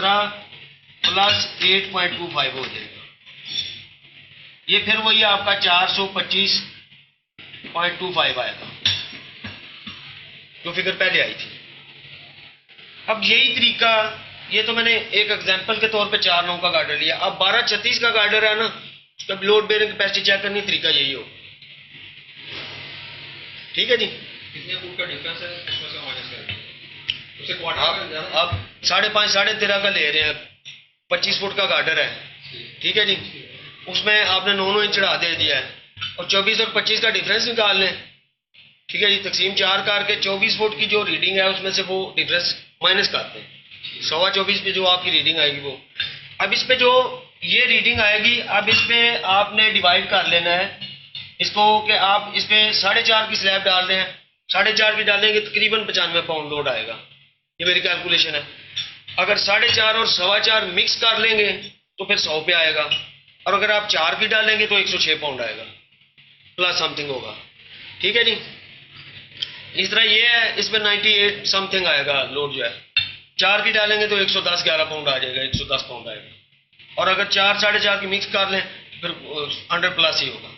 15 plus 8.25 हो जाएगा। ये फिर वही आपका 425.25 आएगा जो फिगर पहले आई थी। अब यही तरीका, ये तो मैंने एक एग्जांपल के तौर पे 4 9 का गार्डर लिया। अब 1236 का गार्डर है ना, उसका लोड बेयरिंग कैपेसिटी चेक करने का तरीका यही हो। ठीक है जी, कितने फुट का डिफरेंस है उसमें से माइनस करेंगे उसे क्वार्टर आप 5.5 13.5 का ले रहे हैं, 25 फुट का गार्डर है। ठीक है जी, उसमें आपने 9 इंच चढ़ा दे दिया है और 24 और 25 का डिफरेंस निकाल लें। ठीक है जी, तकसीम 4 करके 24 फुट की जो रीडिंग है उसमें से वो डिफरेंस माइनस करते हैं, 24.25 पे जो आपकी रीडिंग आएगी वो। अब इस पे जो ये रीडिंग आएगी, अब इस पे आपने डिवाइड कर लेना है इसको कि आप इस पे 4.5 की स्लैब डाल रहे हैं, 4.5 की डालेंगे तकरीबन 95 पाउंड लोड आएगा। ये मेरी कैलकुलेशन है। अगर 4.5 और 4.25 मिक्स कर लेंगे तो फिर 100 पे आएगा, और अगर आप 4 की डालेंगे तो 106 पाउंड आएगा प्लस समथिंग होगा। ठीक है जी, इस तरह ये है, इसमें 98 समथिंग आएगा लोड जो है। 4 की डालेंगे तो 110 11 पाउंड आ जाएगा, 110 पाउंड आएगा, और अगर 4 4.5 की मिक्स कर लें फिर 100 प्लस ही होगा।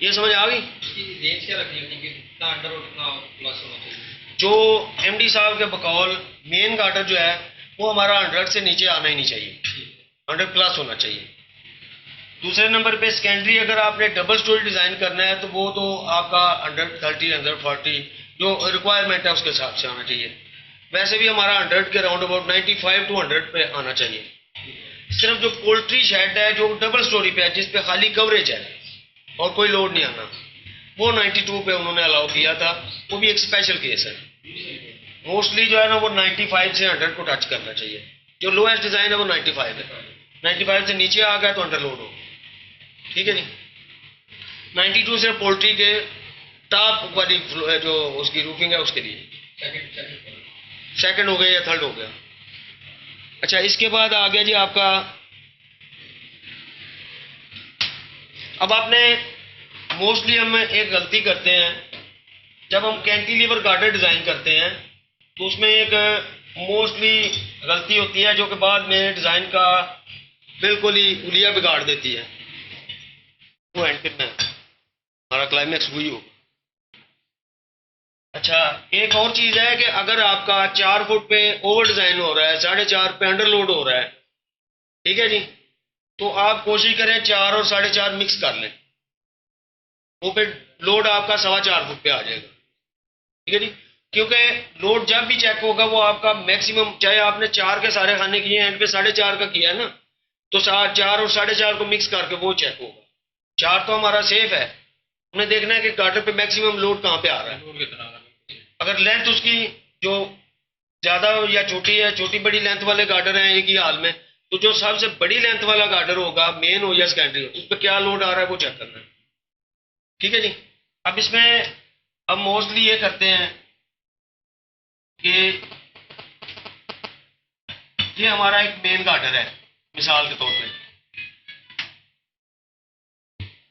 ये समझ आ गई? रेंज क्या रखनी है कि कितना अंडर और कितना प्लस होना चाहिए? जो एमडी साहब के बकौल मेन गार्डर जो है वो हमारा 100 से नीचे आना ही नहीं चाहिए, 100 प्लस होना चाहिए। दूसरे नंबर पे सेकेंडरी, अगर आपने डबल स्टोरी डिज़ाइन करना है तो वो तो आपका 130 140 जो रिक्वायरमेंट है उसके हिसाब से आना चाहिए। वैसे भी हमारा 100 के राउंड अबाउट 95 to 100 पे आना चाहिए। सिर्फ जो पोल्ट्री शेड है जो डबल स्टोरी पे है जिस पे खाली कवरेज है और कोई लोड नहीं आना, वो 92 पे उन्होंने अलाउ किया था, वो भी एक स्पेशल केस है। मोस्टली जो है ना वो 95 से 100 को टच करना चाहिए। जो लोएस्ट डिज़ाइन है वो 95 है, 95 से नीचे आ गया तो अंडर लोड हो। ठीक है जी, 92 से पोल्ट्री के टॉप वाली जो उसकी रूफिंग है उसके लिए सेकंड हो गया या थर्ड हो गया। अच्छा, इसके बाद आ गया जी आपका, अब आपने मोस्टली हम एक गलती करते हैं जब हम कैंटिलीवर गार्डर डिज़ाइन करते हैं तो उसमें एक मोस्टली गलती होती है जो कि बाद में डिज़ाइन का बिल्कुल ही उलिया बिगाड़ देती है। वो एंड में हमारा क्लाइमैक्स हुई हो। अच्छा, एक और चीज़ है कि अगर आपका 4 फुट पे ओवर डिज़ाइन हो रहा है, 4.5 पे अंडर लोड हो रहा है, ठीक है जी, तो आप कोशिश करें 4 और 4.5 मिक्स कर लें, वो फिर लोड आपका 4.25 फुट पे आ जाएगा। ठीक है जी, क्योंकि लोड जब भी चेक होगा वो आपका मैक्सिमम, चाहे आपने 4 के सारे खाने किए हैं एंड पे 4.5 का किया है ना, तो 4 और 4.5 को मिक्स करके वो चेक होगा। 4 तो हमारा सेफ है, उन्हें देखना है कि गार्डर पे मैक्सिमम लोड कहाँ पे आ रहा है। अगर लेंथ उसकी जो ज़्यादा या छोटी है, छोटी बड़ी लेंथ वाले गार्डर हैं एक ही हाल में, तो जो सबसे बड़ी लेंथ वाला गार्डर होगा, मेन हो या सेकेंडरी हो, उस पर क्या लोड आ रहा है वो चेक करना है। ठीक है जी, अब इसमें अब मोस्टली ये करते हैं कि ये हमारा एक मेन गार्डर है, मिसाल के तौर पे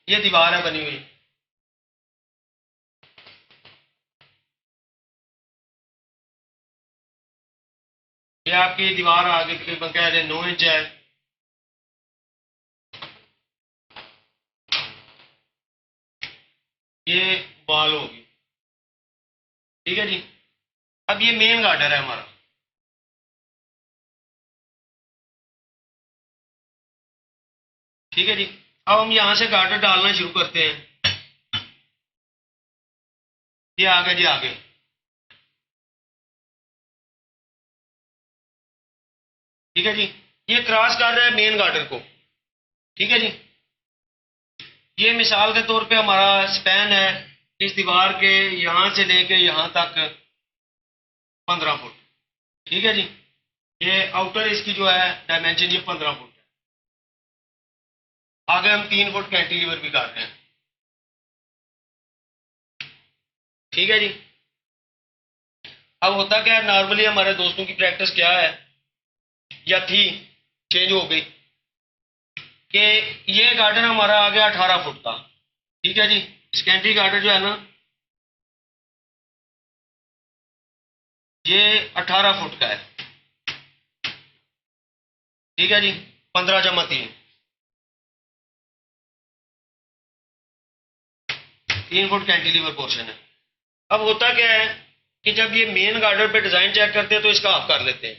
ये दीवार है बनी हुई, ये आपकी दीवार आगे तकरीबन कह रहे 9 इंच है। ये वॉल होगी। ठीक है जी, अब ये मेन गार्डर है हमारा। ठीक है जी, अब हम यहां से गार्डर डालना शुरू करते हैं। ये आगे जी आगे, ठीक है जी, ये क्रॉस कर रहा है मेन गार्डर को। ठीक है जी, ये मिसाल के तौर पे हमारा स्पैन है इस दीवार के यहां से लेके यहां तक 15 फुट। ठीक है जी, ये आउटर इसकी जो है डायमेंशन ये 15 फुट है। आगे हम 3 फुट कैंटिलीवर भी कर रहे हैं। ठीक है जी, अब होता क्या है, नॉर्मली हमारे दोस्तों की प्रैक्टिस क्या है या थी, चेंज हो गई, कि ये गार्डन हमारा आ गया 18 फुट का। ठीक है जी, सेकेंडरी गार्डन जो है ना ये 18 फुट का है। ठीक है जी, 15/3, 3 फुट कैंटिलीवर पोर्शन है। अब होता क्या है कि जब ये मेन गार्डर पे डिजाइन चेक करते हैं तो इसका हाफ कर लेते हैं।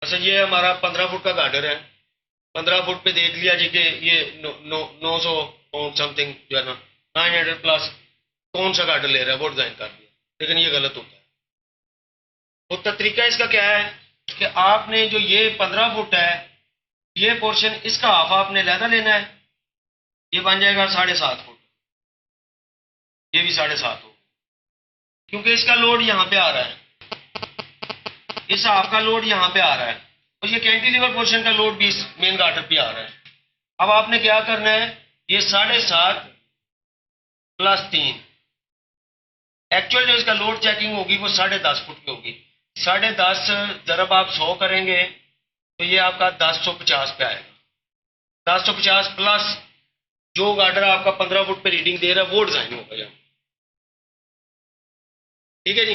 अच्छा, ये हमारा 15 फुट का गार्डर है, 15 फुट पे देख लिया जी कि ये 900 पाउंड समथिंग जो है ना, 900 प्लस कौन सा गार्डर ले रहा है वो डिजाइन कर दिया, लेकिन ये गलत होता है। तो तरीका इसका क्या है कि आपने जो ये 15 फुट है, ये पोर्शन इसका हाफ आपने लहदा लेना है, ये बन जाएगा 7.5 फुट, ये भी 7.5 हो, क्योंकि इसका लोड यहाँ पे आ रहा है, इस हाफ का लोड यहाँ पे आ रहा है और ये कैंटिलीवर पोर्शन का लोड भी इस मेन गार्डर पे आ रहा है। अब आपने क्या करना है, ये 7.5 प्लस 3, एक्चुअल जो इसका लोड चेकिंग होगी वो 10.5 फुट की होगी। 10.5 जरब आप 100 करेंगे तो ये आपका 1050 पे आएगा। 1050 प्लस जो गार्डर आपका 15 फुट पे रीडिंग दे रहा है वो डिजाइन होगा यहाँ। ठीक है जी,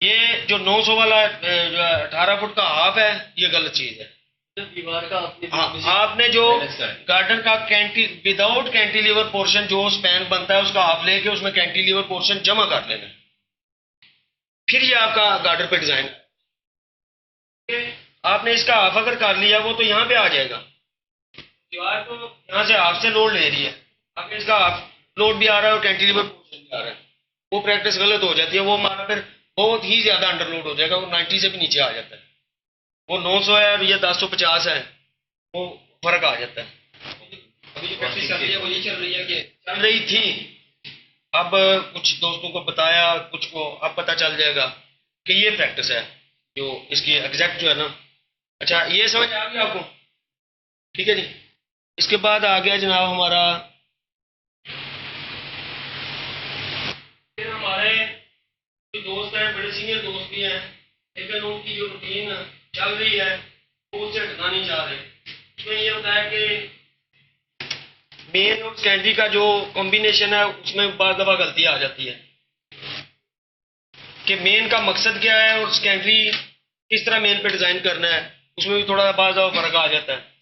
ये जो 900 वाला 18 फुट का हाफ है ये गलत चीज है। दीवार का आपने आपने जो गार्डर का विदाउट कैंटिलीवर पोर्शन जो स्पैन बनता है उसका हाफ लेके उसमें कैंटिलीवर पोर्शन जमा कर लेना, फिर ये आपका गार्डर पे डिजाइन। आपने इसका हाफ अगर कर लिया वो तो यहाँ पे आ जाएगा, दीवार तो यहाँ से हाफ से लोड ले रही है, आपने इसका हाफ लोड भी आ रहा है और कैंटिलीवर पोर्शन भी आ रहा है, वो प्रैक्टिस गलत हो जाती है, वो हमारा फिर बहुत ही ज्यादा अंडरलोड हो जाएगा, वो 90 से भी नीचे आ जाता है। वो 900 है और ये 1050 है, वो फर्क आ जाता है। अभी जो प्रैक्टिस चल रही है वो ये चल रही है कि चल रही थी, अब कुछ दोस्तों को बताया, कुछ को अब पता चल जाएगा कि ये प्रैक्टिस है जो इसकी एग्जैक्ट जो है ना। अच्छा, ये समझ आ गया आपको? ठीक है जी, इसके बाद आ गया जनाब हमारा, फिर हमारे जो दोस्त हैं, बड़े सीनियर दोस्त भी हैं, लेकिन उनकी जो रूटीन चल रही है वो उससे हटना नहीं चाह रहे। उसमें ये होता है कि मेन और सेकेंडरी का जो कॉम्बिनेशन है उसमें बार दफा गलती आ जाती है कि मेन का मकसद क्या है और सेकेंडरी किस तरह मेन पे डिजाइन करना है, उसमें भी थोड़ा बार दफा फर्क आ जाता है।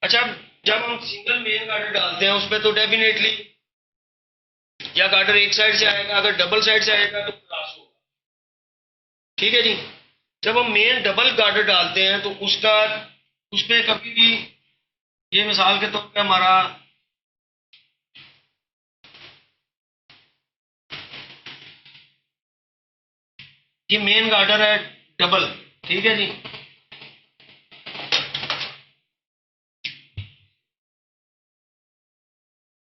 अच्छा, जब हम सिंगल मेन गार्डर डालते हैं उस पर तो डेफिनेटली या गार्डर एक साइड से आएगा, अगर डबल साइड से आएगा तो क्रॉस होगा। ठीक है जी, जब हम मेन डबल गार्डर डालते हैं तो उसका उस पर कभी भी, ये मिसाल के तौर पे हमारा ये मेन गार्डर है डबल, ठीक है जी,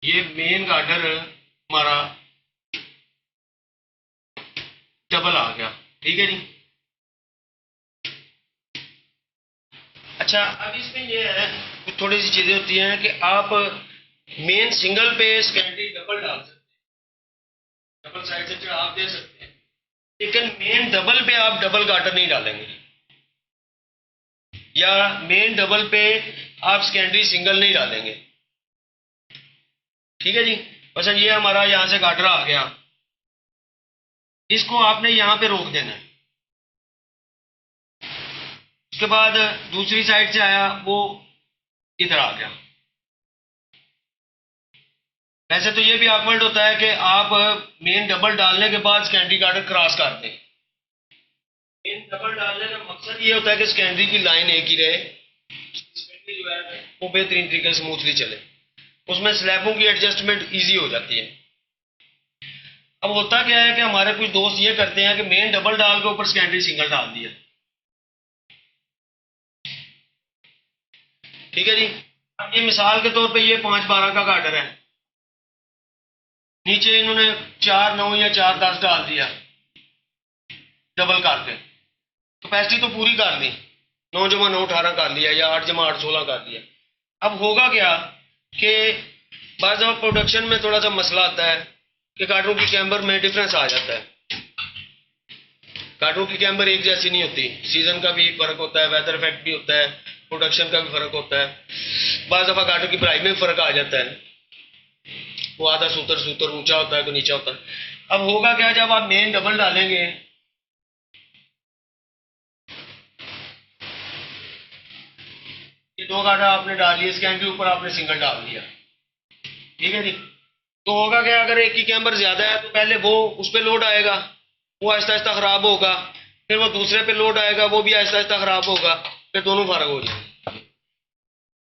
ये मेन गार्डर हमारा डबल आ गया। ठीक है जी, अच्छा अब इसमें ये है कुछ थोड़ी सी चीजें होती हैं कि आप मेन सिंगल पे सेकेंडरी डबल डाल सकते हैं, डबल साइड से चढ़ाव दे सकते हैं, लेकिन मेन डबल पे आप डबल गार्डर नहीं डालेंगे, या मेन डबल पे आप सेकेंडरी सिंगल नहीं डालेंगे। ठीक है जी, अच्छा ये हमारा यहां से गार्डर आ गया, इसको आपने यहां पे रोक देना है। उसके बाद दूसरी साइड से आया वो इधर आ गया। वैसे तो ये भी ऑकवर्ड होता है कि आप मेन डबल डालने के बाद सेकेंडरी गार्डर क्रॉस कर दें। मेन डबल डालने का मकसद ये होता है कि सेकेंडरी की लाइन एक ही रहे, सेकेंडरी जो है वो बेहतरीन तरीके से स्मूथली चले, उसमें स्लैबों की एडजस्टमेंट ईजी हो जाती है। अब होता क्या है कि हमारे कुछ दोस्त ये करते हैं कि मेन डबल डाल के ऊपर सेकेंडरी सिंगल डाल दिया। ठीक है जी, अब ये मिसाल के तौर पे ये 5/12 का गार्डर है, नीचे इन्होंने 4/9 या 4/10 डाल दिया डबल करके, कैपेसिटी तो पूरी कर दी, 9/9 18 कर लिया या 8/8 16 कर दिया। अब होगा क्या कि बाद में प्रोडक्शन में थोड़ा सा मसला आता है कि गार्डरों की कैम्बर में डिफरेंस आ जाता है। गार्डरों की कैम्बर एक जैसी नहीं होती, सीजन का भी फर्क होता है, वेदर इफेक्ट भी होता है, प्रोडक्शन का भी फर्क होता है, बाद दफा गार्डर की प्राइस में फर्क आ जाता है। वो आधा सूतर सूतर ऊंचा होता है तो नीचा होता है। अब होगा क्या, जब आप मेन डबल डालेंगे, ये 2 गार्डर आपने डाल दिए, इसके के ऊपर आपने सिंगल डाल दिया, ठीक है जी। तो होगा क्या, अगर एक की कैम्बर ज्यादा है तो पहले वो उस पर लोड आएगा, वो आहिस्ता आहिस्ता खराब होगा, फिर वो दूसरे पे लोड आएगा, वो भी आहिस्ता आहिस्ता खराब होगा, फिर दोनों फारग हो जाएंगे।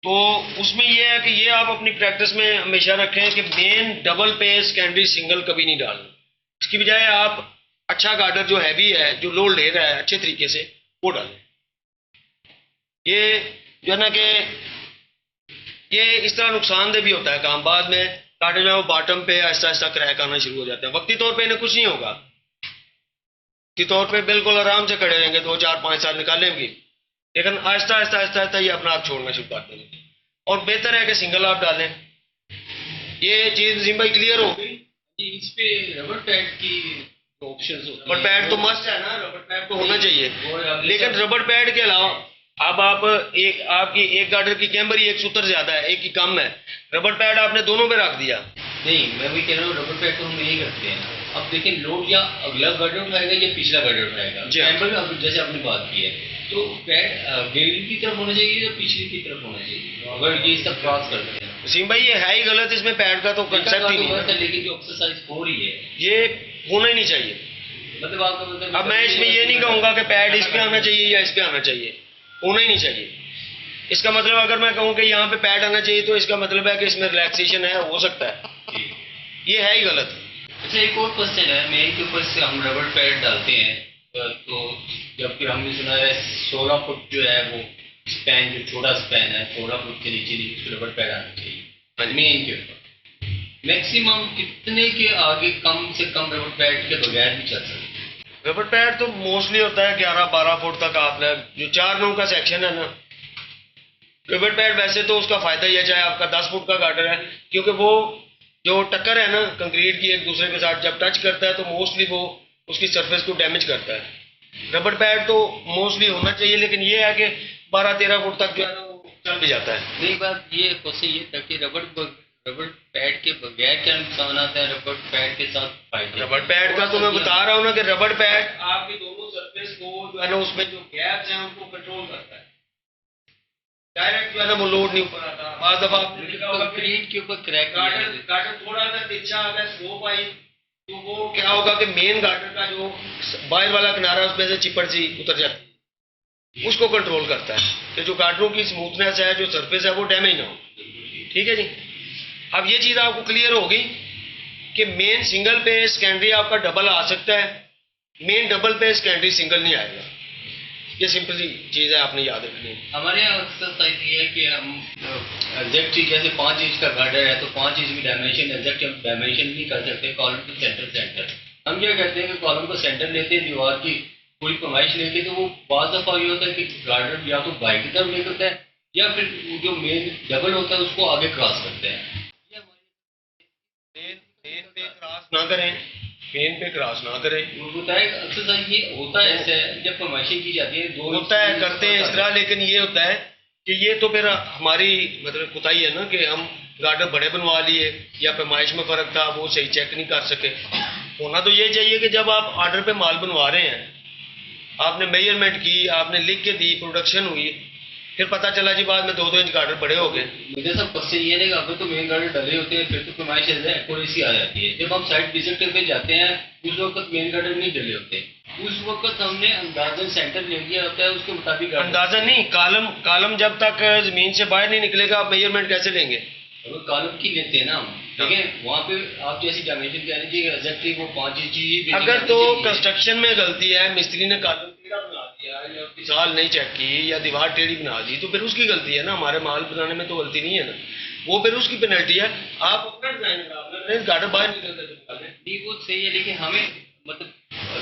तो उसमें ये है कि ये आप अपनी प्रैक्टिस में हमेशा रखें कि मेन डबल पे सेकेंडरी सिंगल कभी नहीं डालना। इसकी बजाय आप अच्छा गार्डर जो हैवी है, जो लोड ले रहा है अच्छे तरीके से, वो डालें। ये जो है ना कि ये इस तरह नुकसानदेह भी होता है काम, बाद में गार्डर जो है वो बॉटम पे आहिस्ता आहिस्ता क्रैक आना शुरू हो जाता है। वक्ती तौर पे इन्हें कुछ नहीं होगा, वक्ती तौर पे बिल्कुल आराम से खड़े रहेंगे, 2 4 5 साल निकालेंगे, लेकिन आहिस्ता आहिस्ता आहिस्ता आहिस्ता ये अपना आप छोड़ना शुरू कर देंगे। और बेहतर है कि सिंगल आप डालें। ये चीज जिम भाई क्लियर हो गई जी। इस पे रबर पैड की ऑप्शंस होती रबर पैड तो मस्ट है ना, रबर पैड तो होना चाहिए, और लेकिन रबर पैड के अलावा अब आप आपकी एक गार्डर की कैम्बर ही एक सूत्र ज्यादा है, एक ही कम है, रबर पैड आपने दोनों पे रख दिया। नहीं, मैं वही कह रहा हूँ, रबर पैड तो हम यही करते हैं। अब देखिए, लोड या अगला गार्डर उठाएगा या पिछला गार्डर उठाएगा। जी हाँ। कैम्बर में जैसे आपने बात की है, तो पैड गेल की तरफ होना चाहिए या पिछली की तरफ होना चाहिए, अगर ये सब क्रॉस करते हैं। सिंह भाई ये है ही गलत, इसमें पैड का तो कंसेप्ट ही नहीं है, लेकिन जो एक्सरसाइज हो रही है ये होना ही नहीं चाहिए। मतलब आपका मतलब, अब मैं इसमें ये नहीं कहूंगा कि पैड इस पे आना चाहिए या इस पे आना चाहिए, होना ही नहीं चाहिए। इसका मतलब अगर मैं कहूँ कि यहाँ पे पैड आना चाहिए तो इसका मतलब है कि इसमें रिलैक्सेशन है, हो सकता है, ये है ही गलत। अच्छा, एक और क्वेश्चन है, मेन के ऊपर से हम रबर पैड डालते हैं, तो जब फिर हमने सुना है 16 फुट जो है वो स्पैन, जो छोटा स्पैन है 16 फुट के नीचे नीचे रबर पैड आना चाहिए मेन के ऊपर। मैक्सिमम कितने के आगे कम से कम रबर पैड के बगैर भी चल सकते हैं? रबर पैड तो मोस्टली होता है 11-12 फुट तक। आपने जो 4 9 का सेक्शन है ना, रबर पैड वैसे तो उसका फायदा ही है, चाहे आपका 10 फुट का गार्डर है, क्योंकि वो जो टक्कर है ना कंक्रीट की एक दूसरे के साथ जब टच करता है तो मोस्टली वो उसकी सरफेस को डैमेज करता है। रबर पैड तो मोस्टली होना चाहिए, लेकिन ये है कि 12-13 फुट तक जो है ना वो चल भी जाता है। नहीं, बात ये क्वेश्चन ये था कि रबर पैड के बगैर क्या नुकसान आता है, रबर पैड के साथ फायदे? रबर पैड का तो मैं बता रहा हूँ ना कि रबर पैड आपकी दोनों सरफेस को जो है ना उसमें जो गैप्स हैं उनको कंट्रोल करता है, डायरेक्ट जो है ना वो लोड नहीं ऊपर आता। बाद दफा आपने देखा होगा कंक्रीट के ऊपर क्रैक गार्डर थोड़ा सा तिरछा अगर स्लोप आई तो वो क्या होगा कि मेन गार्डर का जो बाहर वाला किनारा उसमें से चिपड़ सी उतर जाती है, उसको कंट्रोल करता है कि जो गार्डरों की स्मूथनेस है, जो सरफेस है वो डैमेज ना हो। ठीक है जी, अब ये चीज़ आपको क्लियर होगी कि मेन सिंगल पे सेकेंडरी आपका डबल आ सकता है, मेन डबल पे सेकेंडरी सिंगल नहीं आएगा। ये सिंपल सी चीज़ है, आपने याद रखनी है। हमारे यहाँ एक्सरसाइज ये है कि हम एग्जैक्ट जैसे 5 इंच का गार्डर है तो 5 इंच की डायमेंशन एग्जैक्ट हम डायमेंशन नहीं कर सकते, कॉलम के सेंटर हम क्या करते हैं कि कॉलम को सेंटर लेते हैं, दीवार की पूरी पैमाइश लेते हैं, तो वो बाज़ दफ़ा ये होता है कि गार्डर या तो बाई की तरफ ले होता है या फिर जो मेन डबल होता है उसको आगे क्रॉस करते हैं। मेन पे क्रॉस ना करें, मेन पे क्रॉस ना करें। होता है एक्सरसाइज ये होता है ऐसे जब पैमाइशें की जाती है, दो होता है, करते हैं इस तरह, लेकिन ये होता है कि ये तो फिर हमारी मतलब कुताही है ना कि हम गार्डर बड़े बनवा लिए या पैमाइश में फ़र्क था वो सही चेक नहीं कर सके। होना तो ये चाहिए कि जब आप ऑर्डर पे माल बनवा रहे हैं, आपने मेजरमेंट की, आपने लिख के दी, प्रोडक्शन हुई, फिर पता चला जी बाद में 2-2 इंच गार्डर बड़े हो गए। मुझे सब क्वेश्चन ये नहीं, अगर तो मेन गार्डर डले होते हैं फिर तो पैमाइश एक्यूरेसी आ जाती है। जब हम साइट विजिट पे जाते हैं उस वक्त मेन गार्डर नहीं डले होते, उस वक्त हमने अंदाजन सेंटर ले लिया होता है, उसके मुताबिक अंदाजा नहीं, कालम जब तक जमीन से बाहर नहीं निकलेगा आप मेजरमेंट कैसे लेंगे? कॉलम की लेते हैं ना हम, ठीक है, वहाँ पे आप जैसी डायमेंशन कहने चाहिए एग्जैक्टली वो 5 इंच ही। अगर तो कंस्ट्रक्शन में गलती है, मिस्त्री ने कॉलम टेढ़ा बना दिया या मिसाल नहीं चेक की या दीवार टेढ़ी बना दी तो फिर उसकी गलती है ना, हमारे माल बनाने में तो गलती नहीं है ना, वो फिर उसकी पेनल्टी है। आप अपना डिजाइन बनाओ, गार्डर बाहर निकलता नहीं वो सही है, लेकिन हमें मतलब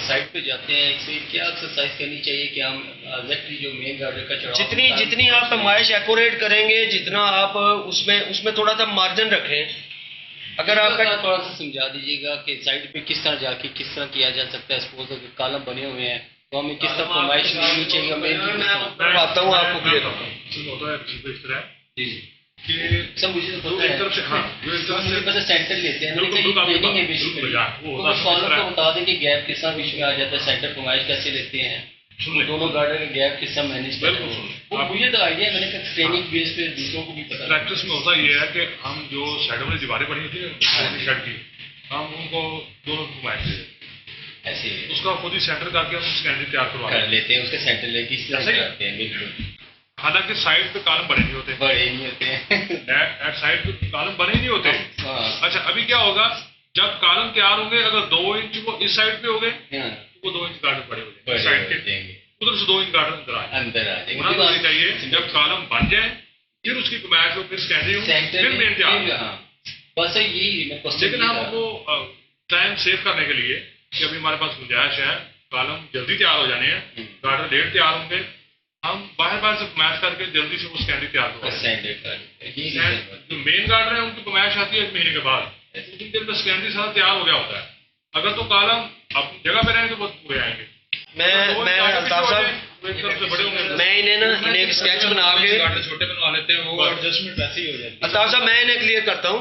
साइट पे जाते हैं इससे क्या एक्सरसाइज करनी चाहिए कि हम एग्जैक्टली जो मेन गार्डर का चढ़ाव जितनी आप पैमाइश एक्यूरेट करेंगे, जितना आप उसमें थोड़ा सा मार्जिन रखें। अगर आपका थोड़ा सा समझा दीजिएगा कि साइड पे किस तरह जाके किस तरह किया जा सकता है, सपोज अगर कॉलम बने हुए हैं तो हमें किस तरह पैमाइश लेनी चाहिए। मैं आता हूँ आपको क्लियर होता है। होता है इस तरह जी कि सर मुझे तो जो पता एक है, तरफ से हाँ जो एक तरफ मुझे से पता सेंटर लेते हैं, मैंने बिल्कुल, कहा ये बिल्कुल, ट्रेनिंग है बिल्कुल, बेसिकली। यार, वो तो होता है, कॉलर समझ को रहा है। बता दें कि गैप किस तरह बीच में आ जाता है, सेंटर फरमाइश कैसे लेते हैं, सुन वो ले। दोनों गार्डर का गैप किस तरह मैनेज करते बिल्कुल, हैं। सुन। वो आप- मुझे तो आइडिया है, मैंने कहा ट्रेनिंग बेस पे दूसरों को भी पता है। प्रैक्टिस में होता ये है कि हम जो शैडो वाली दीवारें बनी होती है शेड की, हम उनको दोनों को घुमाएंगे, ऐसे उसका खुद ही सेंटर करके हम स्कैनर तैयार करवा कर लेंगे। लेते हैं, उसके सेंटर लेके इस तरह ऐसे ही? करते हैं, बिल्कुल हालांकि साइड पे कॉलम बने नहीं होते, बड़े नहीं होते हैं। एट साइड पे कॉलम बने नहीं होते। हाँ, अच्छा, अभी क्या होगा, जब कॉलम तैयार होंगे, अगर 2 इंच वो इस साइड पे हो गए हाँ, तो वो 2 इंच गार्डर बड़े हो बड़े जाएंगे साइड हो के, जाएंगे, उधर से 2 इंच गार्डर अंदर आए। अंदर आ जाएंगे। होना तो ये चाहिए जब कॉलम बन जाए फिर उसकी कमाश हो, फिर स्कैनरिंग हो, सेंटर फिर मेन तैयार हो। हाँ, बस यही मैं क्वेश्चन लेकिन हम वो टाइम सेव करने के लिए कि अभी हमारे पास गुंजाइश है, कॉलम जल्दी तैयार हो जाने हैं, गार्डर लेट तैयार होंगे, हम बाहर से मैच करके जल्दी से वो स्कैनरी तैयार करवा सेंटर कर जो मेन गार्डर है उनकी कमाश आती है 1 महीने के बाद, उसी दिन में स्कैनरी सारा तैयार हो गया होता है। अगर तो कॉलम अपनी जगह पे रहेंगे तो बहुत पूरे आएंगे। मैं अल्ताफ साहब, एक तरफ से बड़े होंगे। मैं इन्हें एक स्केच बना के, गार्डर छोटे बनवा लेते हैं, वो एडजस्टमेंट वैसे ही हो जाती है। अल्ताफ साहब मैं इन्हें क्लियर करता हूँ,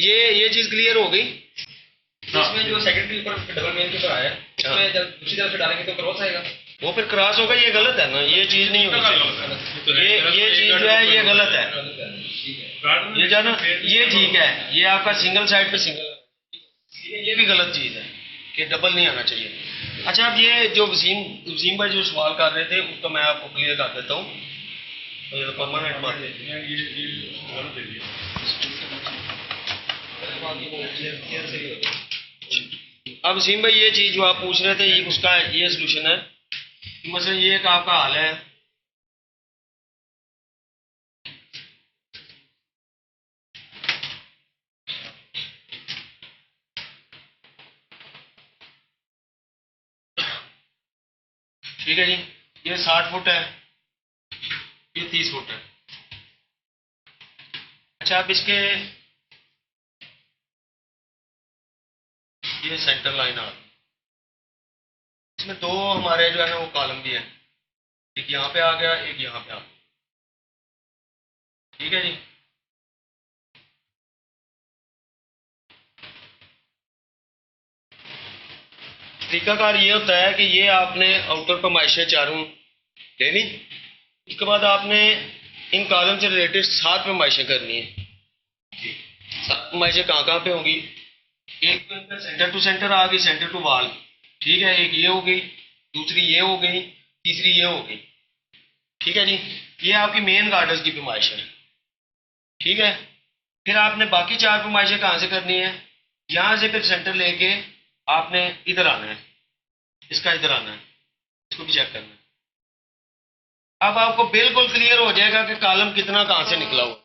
ये चीज़ क्लियर हो गई। इसमें जो सेकेंडरी ऊपर डबल मेन के ऊपर आया है, इसमें जब दूसरी तरफ से डालेंगे तो क्रॉस आएगा। वो फिर क्रॉस होगा, ये गलत है ना, ये चीज़ नहीं होनी चाहिए। ये चीज़ जो है ये गलत है, ये जो है ना ये ठीक है, ये आपका सिंगल साइड पे सिंगल, ये भी गलत चीज़ है कि डबल नहीं आना चाहिए। अच्छा, अब ये जो वसीम भाई जो सवाल कर रहे थे उसका मैं आपको क्लियर कर देता हूँ। तो ये परमानेंट बात है। अब वसीम भाई ये चीज़ जो आप पूछ रहे थे, ये उसका ये सोल्यूशन है कि मसलन ये एक आपका हाल है, ठीक है जी, ये 60 फुट है, ये 30 फुट है। अच्छा, आप इसके ये सेंटर लाइन आ, इसमें 2 हमारे जो है ना वो कॉलम भी है, एक यहाँ पे आ गया, एक यहाँ पे आ गया, ठीक है जी। तरीकाकार ये होता है कि ये आपने आउटर पैमाइशें चारों ले ली, उसके बाद आपने इन कॉलम से रिलेटेड 7 पैमाइशें करनी है। 7 पैमाइशें कहाँ पे होंगी, एक सेंटर टू सेंटर आ गई, सेंटर टू वॉल, ठीक है, एक ये हो गई, दूसरी ये हो गई, तीसरी ये हो गई, ठीक है जी। ये आपकी मेन गार्डर्स की पैमाइश है, ठीक है। फिर आपने बाकी 4 पैमाइशें कहाँ से करनी है, यहाँ से फिर सेंटर लेके आपने इधर आना है, इसका इधर आना है, इसको भी चेक करना है। अब आपको बिल्कुल क्लियर हो जाएगा कि कॉलम कितना कहाँ से निकला हुआ।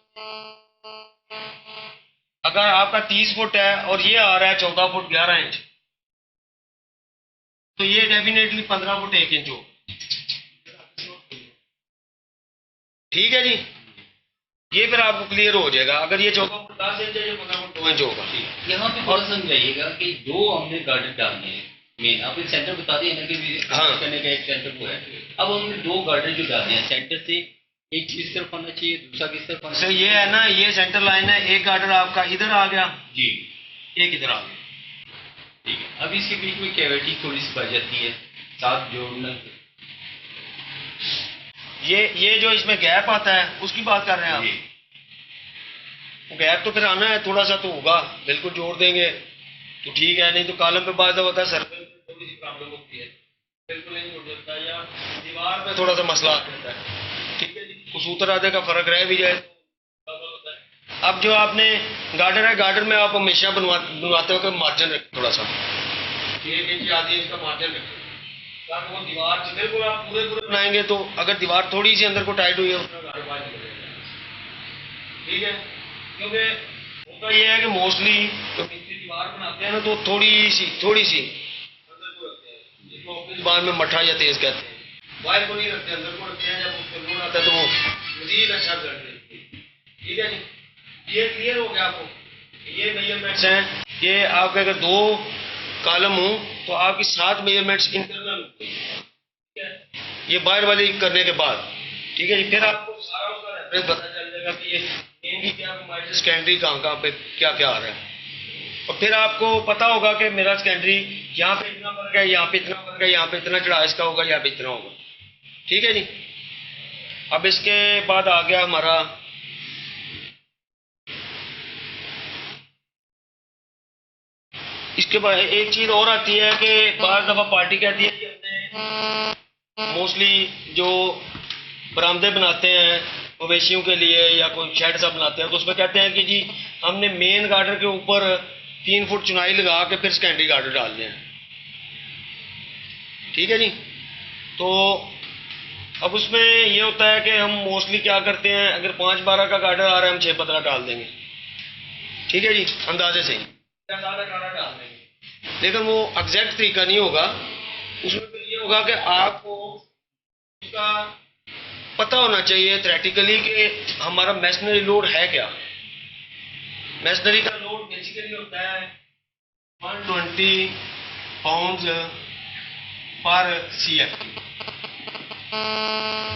अगर आपका 30 फुट है और ये आ रहा है 14 फुट 11 इंच, तो ये डेफिनेटली 15 फुट 1 इंच हो, ठीक है जी। ये फिर आपको क्लियर हो जाएगा। अगर ये 14 फुट 10 इंच है, ये 15 फुट 2 इंच होगा। यहाँ पे थोड़ा समझाइएगा कि 2 हमने गार्डर डालने हैं मेन, आप एक सेंटर बता दिए ना कि हाँ। करने का एक सेंटर वो है। अब हमने 2 गार्डर जो डालने हैं सेंटर से, एक किस तरफ आना चाहिए, दूसरा किस तरफ आना तो चाहिए। ये है ना, ये सेंटर लाइन है, एक गार्डर आपका इधर आ गया, जी एक इधर आ गया, ठीक है। अब इसके बीच में कैविटी थोड़ी सी बढ़ जाती है, साथ जोड़ना। ये जो इसमें गैप आता है उसकी बात कर रहे हैं जी आप। गैप तो फिर आना है, थोड़ा सा तो होगा, बिल्कुल जोड़ देंगे तो ठीक है, नहीं तो कॉलम पे बात होता है, सर्कल में थोड़ी सी प्रॉब्लम होती है, बिल्कुल नहीं जोड़ देता, या दीवार पे थोड़ा सा मसला आ जाता है, ठीक है जी। कुछ सूत्र आधे का फर्क रह भी जाए तो होता है। अब जो आपने गार्डर है, गार्डर में आप हमेशा बनवाते हो कि मार्जिन रखें, थोड़ा सा 1 इंच आधी इंच का मार्जिन रखें, ताकि वो दीवार से बिल्कुल आप पूरे बनाएंगे तो अगर दीवार थोड़ी सी अंदर को टाइट हुई है उसका गार्डर बाहर निकलेगा, ठीक है। क्योंकि होता ये है कि मोस्टली जो मिट्टी दीवार बनाते हैं ना, तो थोड़ी सी अंदर को रखते हैं, जिसको अपनी जुबान में मट्ठा या तेज कहते हैं, बाहर को नहीं रखते, अंदर को रखते हैं। जब उसको लोड आता है तो वो मजीद अच्छा करते हैं, ठीक है जी। ये क्लियर हो गया आपको, ये मेजरमेंट्स हैं। ये आपके अगर 2 कॉलम हो तो आपकी 7 मेजरमेंट्स इंटरनल होती है, ये बाहर वाली करने के बाद, ठीक है जी। फिर आपको सारा उसका रेफरेंस पता चल जाएगा अब ये मेन क्या हमारे सेकेंडरी कहाँ पे क्या क्या आ रहा है, और फिर आपको पता होगा कि मेरा सेकेंडरी यहाँ पे इतना फर्क है, यहाँ पे इतना फर्क है, यहाँ पे इतना चढ़ा इसका होगा, यहाँ पे इतना होगा। ठीक है जी। अब इसके बाद आ गया हमारा इसके बाद एक चीज और आती है कि बार दफा पार्टी कहती है कि हमने मोस्टली जो बरामदे बनाते हैं मवेशियों के लिए या कोई शेड सा बनाते हैं, तो उसमें कहते हैं कि जी हमने मेन गार्डर के ऊपर 3 फुट चुनाई लगा के फिर सेकेंडरी गार्डर डालने हैं। ठीक है जी। तो अब उसमें ये होता है कि हम मोस्टली क्या करते हैं, अगर 5-12 का गार्डर आ रहा है हम 6-15 डाल देंगे। ठीक है जी, अंदाजे से 18 डाल देंगे, लेकिन वो एग्जैक्ट तरीका नहीं होगा। उसमें फिर ये होगा कि आपको उसका पता होना चाहिए थ्योरेटिकली कि हमारा मैशनरी लोड है क्या। मैशनरी का लोड बेसिकली होता है 120 पाउंड पर CFT।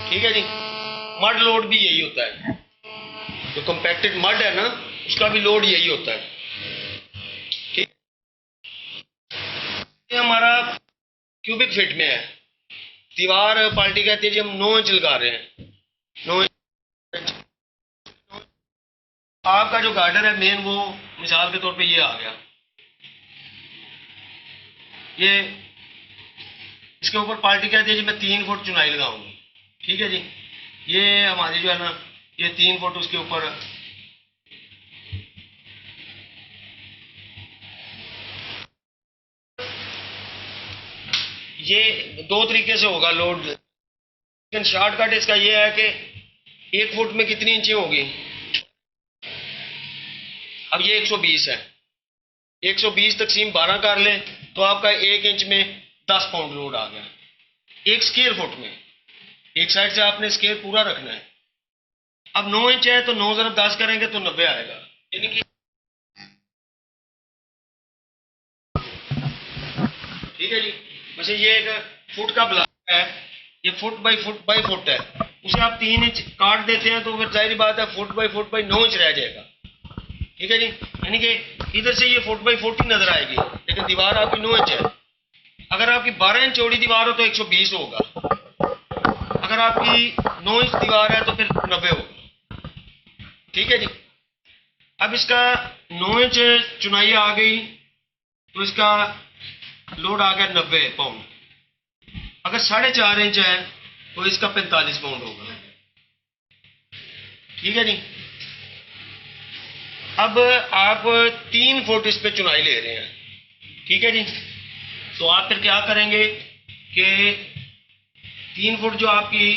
ठीक है जी। मड लोड भी यही होता है, जो कंपैक्टेड मड है ना उसका भी लोड यही होता है। ठीक, ये हमारा क्यूबिक फीट में है। दीवार पार्टी कहती है जी हम 9 इंच लगा रहे हैं, 9 इंच। आपका जो गार्डर है मेन, वो मिसाल के तौर पे ये आ गया, ये इसके ऊपर पार्टी कहती है जी मैं 3 फुट चुनाई लगाऊंगी। ठीक है जी। ये हमारी जो है ना ये 3 फुट उसके ऊपर ये 2 तरीके से होगा लोड, लेकिन शॉर्टकट इसका ये है कि 1 फुट में कितनी इंची होगी। अब ये 120 है, 120 तकसीम 12 कर लें तो आपका 1 इंच में 10 पाउंड लोड आ गया 1 स्क्वायर फुट में। एक साइड से आपने स्क्वायर पूरा रखना है। अब 9 इंच है तो 9 × 10 करेंगे तो 90 आएगा, यानी कि ठीक है जी। वैसे ये एक फुट का ब्लॉक है, ये फुट बाई फुट है, उसे आप 3 इंच काट देते हैं तो फिर जाहिर बात है फुट बाई 9 इंच रह जाएगा। ठीक है जी। यानी कि इधर से ये फुट बाई फुट ही नजर आएगी, लेकिन दीवार आपकी 9 इंच है। अगर आपकी 12 इंच चौड़ी दीवार हो तो 120 होगा, अगर आपकी 9 इंच दीवार है तो फिर 90 होगा। ठीक है जी। अब इसका 9 इंच चुनाई आ गई तो इसका लोड आ गया 90 पाउंड। अगर 4.5 इंच है तो इसका 45 पाउंड होगा। ठीक है जी। अब आप 3 फुट इस पे चुनाई ले रहे हैं। ठीक है जी। तो आप फिर क्या करेंगे कि 3 फुट जो आपकी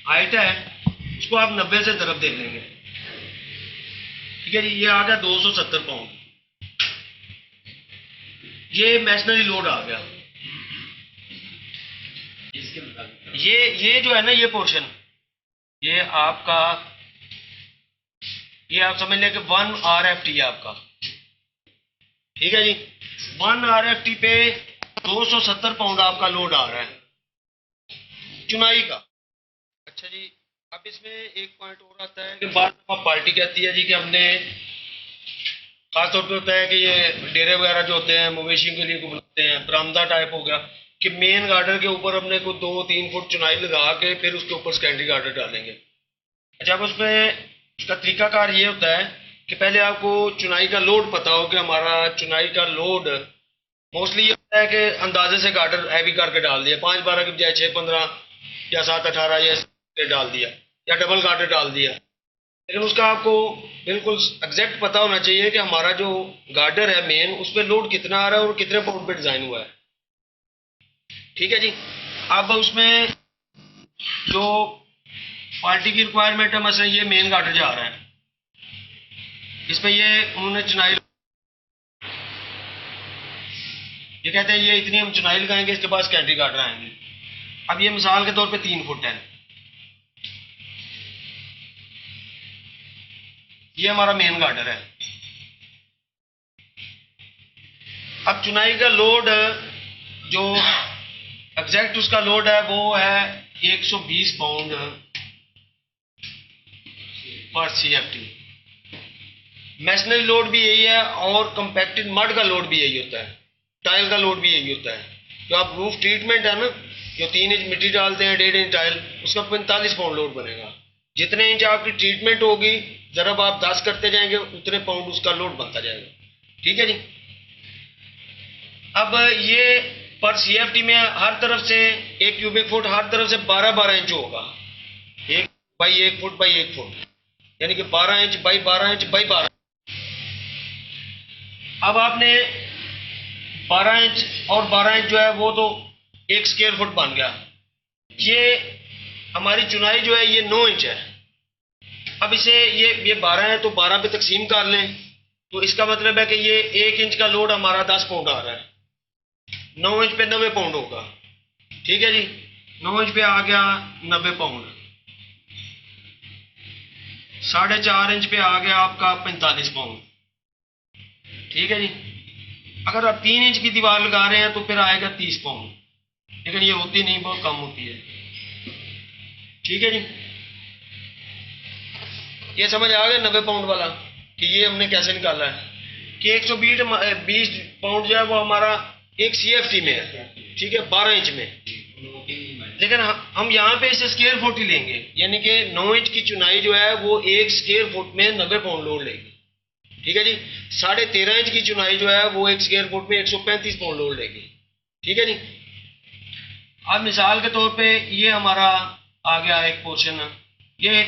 हाइट है उसको आप 90 से तरफ दे लेंगे। ठीक है जी। ये आ गया 270 पाउंड, ये मैशनरी लोड आ गया। ये जो है ना ये पोर्शन, ये आपका, ये आप समझ लें कि 1 RFT है आपका। ठीक है जी। 1 RFT पे 270 पाउंड आपका लोड आ रहा है चुनाई का। अच्छा जी। अब इसमें एक पॉइंट और आता है कि बार दफा पार्टी कहती है जी कि हमने, खासतौर पे होता है कि ये डेरे वगैरह जो होते हैं मवेशियों के लिए को बनाते हैं, बरामदा टाइप हो गया, कि मेन गार्डर के ऊपर हमने को 2-3 फुट चुनाई लगा के फिर उसके ऊपर सेकेंडरी गार्डर डालेंगे। अच्छा, अब उसमें इसका तरीकाकार ये होता है कि पहले आपको चुनाई का लोड पता हो कि हमारा चुनाई का लोड मोस्टली ये होता है कि अंदाजे से गार्डर हैवी करके डाल दिया, 5-12 की बजाय 6-15 या 7-18 या डाल दिया, या डबल गार्डर डाल दिया। लेकिन उसका आपको बिल्कुल एग्जैक्ट पता होना चाहिए कि हमारा जो गार्डर है मेन, उस पर लोड कितना आ रहा है और कितने पाउंड पे डिजाइन हुआ है। ठीक है जी। अब उसमें जो पार्टी की रिक्वायरमेंट है, मसलन ये मेन गार्डर जा रहा है, इसमें ये उन्होंने चुनाई, ये कहते हैं ये इतनी हम चुनाई लगाएंगे, इसके पास सेकेंडरी गार्डर आएंगे। अब ये मिसाल के तौर पे 3 फुट है, ये हमारा मेन गार्डर है। अब चुनाई का लोड जो एग्जैक्ट उसका लोड है वो है 120 पाउंड पर CFT। मैसनरी लोड भी यही है और कंपैक्टेड मड का लोड भी यही होता है, टाइल का लोड भी यही होता है। जो आप रूफ ट्रीटमेंट है ना, जो 3 इंच मिट्टी डालते हैं, 1.5 इंच टाइल, उसका 45 पाउंड लोड बनेगा। जितने इंच आपकी ट्रीटमेंट होगी, जब आप 10 करते जाएंगे उतने पाउंड उसका लोड बनता जाएगा। ठीक है जी। अब ये पर CFT में हर तरफ से 1 क्यूबिक फुट हर तरफ से 12-12 इंच होगा, 1 बाई 1 फुट बाई 1 फुट, यानी कि 12 इंच बाई 12 इंच बाई 12। अब आपने 12 इंच और 12 इंच जो है वो तो 1 स्क्वायर फुट बन गया। ये हमारी चुनाई जो है ये 9 इंच है। अब इसे ये 12 है तो 12 पे तकसीम कर लें, तो इसका मतलब है कि ये 1 इंच का लोड हमारा 10 पाउंड आ रहा है, 9 इंच पे 90 पाउंड होगा। ठीक है जी, 9 इंच पे आ गया 90 पाउंड, 4.5 इंच पे आ गया आपका 45 पाउंड। ठीक है जी। अगर आप 3 इंच की दीवार लगा रहे हैं तो फिर आएगा 30 पाउंड, लेकिन ये होती नहीं, बहुत कम होती है। ठीक है जी। ये समझ आ गया 90 पाउंड वाला कि ये हमने कैसे निकाला है कि 120 पाउंड जो है वो हमारा एक CFT में है। ठीक है, 12 इंच में। लेकिन हम यहाँ पे इसे स्क्वायर फुट ही लेंगे, यानी कि 9 इंच की चुनाई जो है वो 1 स्क्वायर फुट में 90 पाउंड लोड लेगी। ठीक है जी। 13.5 इंच की चुनाई जो है वो 1 स्क्वायर फुट में 135 पाउंड लोड लेगी। ठीक है जी। अब मिसाल के तौर पे ये हमारा आ गया एक पोर्शन, ये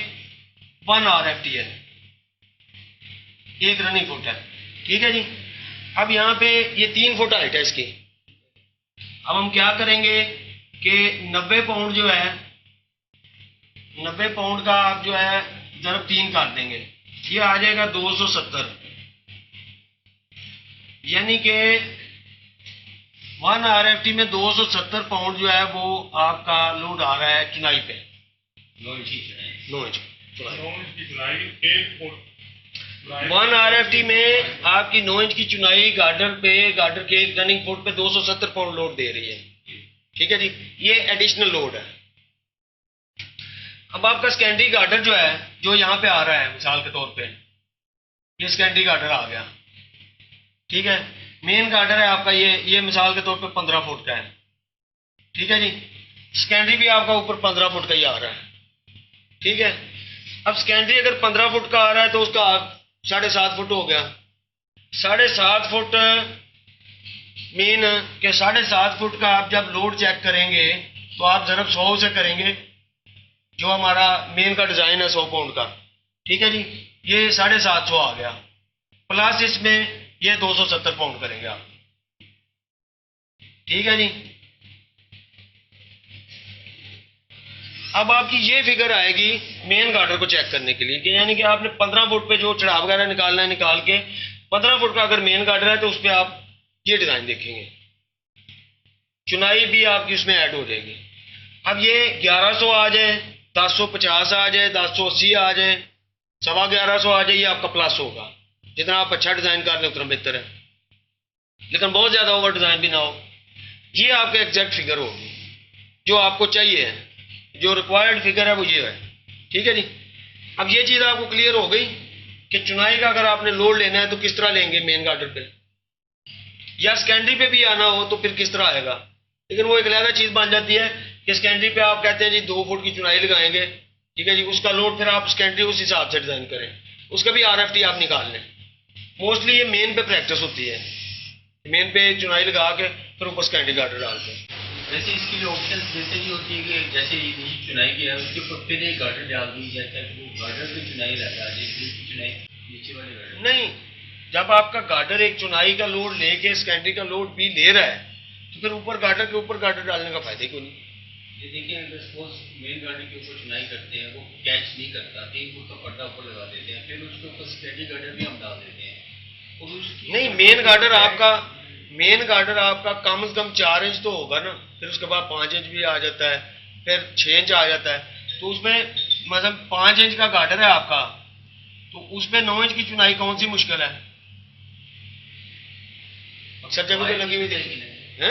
1 RFT है, 1 रनिंग फुट है। ठीक है जी। अब यहाँ पे ये 3 फुट हाइट है इसकी। अब हम क्या करेंगे कि 90 पाउंड जो है, 90 पाउंड का आप जो है ज़रब 3 कर देंगे, ये आ जाएगा 270, यानी कि 1 RFT में 270 पाउंड जो है वो आपका लोड आ रहा है चुनाई पे। 9 इंच चुनाई, 9 इंच की चुनाई 1 फुट। 1 RFT में आपकी 9 इंच की चुनाई गार्डर के एक रनिंग फुट पे 270 पाउंड लोड दे रही है। ठीक है जी, ये एडिशनल लोड है। अब आपका सेकेंडरी गार्डर जो है, जो यहाँ पे आ रहा है मिसाल के तौर पे, ये सेकेंडरी गार्डर आ गया। ठीक है, मेन गार्डर है आपका ये मिसाल के तौर पे 15 फुट का है। ठीक है जी। सेकेंडरी भी आपका ऊपर 15 फुट का ही आ रहा है। ठीक है। अब सेकेंडरी अगर 15 फुट का आ रहा है तो उसका 7.5 फुट हो गया। 7.5 फुट मीन के 7.5 फुट का आप जब लोड चेक करेंगे तो आप ज़रब 100 से करेंगे, जो हमारा मेन का डिज़ाइन है 100 पाउंड का। ठीक है जी। ये 750 आ गया, प्लस इसमें ये 270 पाउंड करेंगे आप। ठीक है जी। अब आपकी ये फिगर आएगी मेन गार्डर को चेक करने के लिए कि यानी कि आपने 15 फुट पे जो चढ़ाव वगैरह निकालना है, निकाल के 15 फुट का अगर मेन गार्डर है तो उस पर आप ये डिज़ाइन देखेंगे, चुनाई भी आपकी उसमें ऐड हो जाएगी। अब ये 1100 आ जाए, 1050 आ जाए, 1080 आ जाए, 1150 आ जाए, ये आपका प्लस होगा। जितना आप अच्छा डिज़ाइन कर लें उतना बेहतर है, लेकिन बहुत ज़्यादा ओवर डिज़ाइन भी ना हो। ये आपका एग्जैक्ट फिगर होगी जो आपको चाहिए है, जो रिक्वायर्ड फिगर है वो ये है। ठीक है जी। अब ये चीज़ आपको क्लियर हो गई कि चुनाई का अगर आपने लोड लेना है तो किस तरह लेंगे, मेन गार्डर पे या सेकेंडरी पे भी आना हो तो फिर किस तरह आएगा। लेकिन वो एक अलग चीज़ बन जाती है कि सेकेंडरी पे आप कहते हैं जी 2 फुट की चुनाई लगाएंगे। ठीक है जी। उसका लोड फिर आप सेकेंडरी उस हिसाब से डिज़ाइन करें, उसका भी RFT आप निकाल लें। मोस्टली ये मेन पे प्रैक्टिस होती है, मेन पे चुनाई लगा के फिर ऊपर सेकेंडरी गार्डर डालते हैं। वैसे इसके लिए ऑप्शन जैसे भी होती है कि जैसे ये चुनाई किया है उसके ऊपर फिर एक गार्डर डाल दी जाता है, वो गार्डर पे चुनाई लगा दी, फिर चुनाई नीचे वाले गार्डर नहीं, जब आपका गार्डर एक चुनाई का लोड लेके सेकेंडरी का लोड भी ले रहा है तो फिर ऊपर गार्डर के ऊपर गार्डर डालने का फायदा क्यों नहीं। ये देखिए, अगर सपोज मेन गार्डर के ऊपर चुनाई करते हैं, वो कैच नहीं करता, 3 फुट का पर्दा ऊपर लगा देते हैं, फिर उसके ऊपर सेकेंडरी गार्डर भी हम डाल देते हैं और उसकी नहीं, मेन गार्डर आपका कम से कम 4 इंच तो होगा ना, फिर उसके बाद 5 इंच भी आ जाता है, फिर 6 इंच आ जाता है। तो उसमें मतलब 5 इंच का गार्डर है आपका, तो उसमें 9 इंच की चुनाई कौन सी मुश्किल है। अक्सर जगह तो लगी हुई देखी है,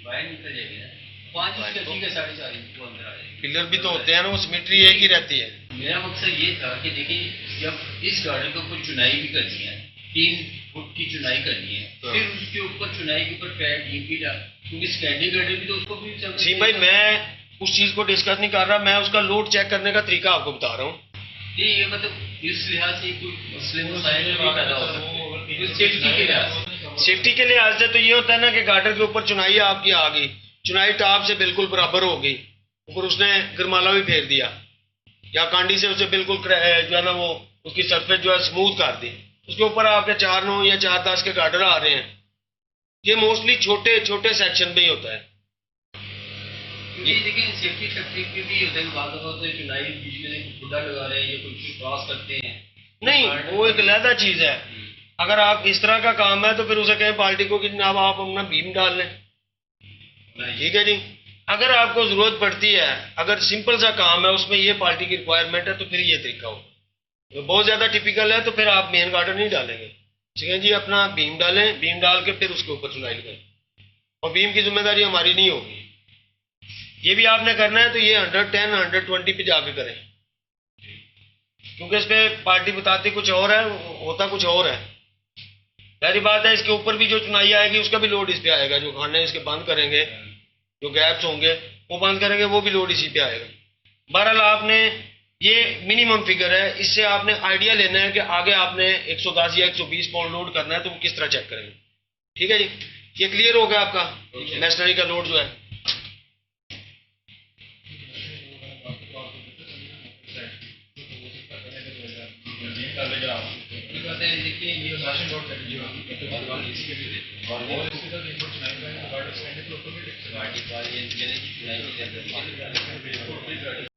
बाहर निकल जाएगी ना। 5 इंच का ठीक है, 4.5 इंच वो अंदर आ जाएगी। पिलर भी तो होते हैं ना, वो सिमेट्री एक ही रहती है। मेरा मकसद ये था कि देखिए जब इस गार्डर के ऊपर चुनाई भी करनी है, 3 फुट की चुनाई करनी है, हाँ। फिर उसके ऊपर चुनाई के ऊपर पैड डीपी डाल, क्योंकि स्टैंडिंग गार्डर भी तो उसको भी जी भाई, मैं उस चीज को डिस्कस नहीं कर रहा, मैं उसका लोड चेक करने का तरीका आपको बता रहा हूँ। ये मतलब इस लिहाज से कोई मसले मसाइल भी पैदा हो सकते हैं सेफ्टी के लिहाज से। सेफ्टी के लिहाज से तो ये होता है ना कि गार्डर के ऊपर चुनाई आपकी आ गई, चुनाई टॉप से बिल्कुल बराबर हो गई, ऊपर उसने गरमाला भी फेर दिया या कांडी से उसे बिल्कुल जो है ना वो उसकी सरफेस जो है स्मूथ कर दी, उसके ऊपर आपके 4-9 या 4-10 के गार्डर आ रहे हैं। ये मोस्टली छोटे छोटे सेक्शन में ही होता है। क्योंकि देखिए सेफ्टी फैक्ट्री की भी होता है, बाद में होता है चुनाई बीच में खुदा लगा रहे हैं या कुछ क्रॉस करते हैं, नहीं, वो एक अलहदा चीज है। अगर आप इस तरह का काम है तो फिर उसे कहें पार्टी को कि जनाब आप अपना बीम डाल लें, ठीक है जी। अगर आपको जरूरत पड़ती है, अगर सिंपल सा काम है उसमें ये पार्टी की रिक्वायरमेंट है तो फिर ये तरीका हो। तो बहुत ज्यादा टिपिकल है तो फिर आप मेन गार्डर नहीं डालेंगे, ठीक है जी। अपना बीम डालें, बीम डाल के फिर उसके ऊपर चुनाई करें, और बीम की जिम्मेदारी हमारी नहीं होगी। ये भी आपने करना है तो ये 110 120 पे जाके करें, क्योंकि इस पे पार्टी बताती कुछ और है, होता कुछ और है। पहली बात है, इसके ऊपर भी जो चुनाई आएगी उसका भी लोड इस पे आएगा, जो खाने इसके बंद करेंगे, जो गैप्स होंगे वो बंद करेंगे, वो भी लोड इसी पे आएगा। बहरहाल आपने ये मिनिमम फिगर है, इससे आपने आइडिया लेना है कि आगे आपने 110 या 120 पाउंड लोड करना है तो वो किस तरह चेक करेंगे, ठीक है जी। ये क्लियर हो गया आपका मैशनरी का लोड जो है। देखिए ये राशन लोड कर लीजिए और इसके लिए और इसके साथ इनपुट चुनाई में गार्ड स्टैंड पे ऑटोमेटिक गाड़ी वाली चुनाई की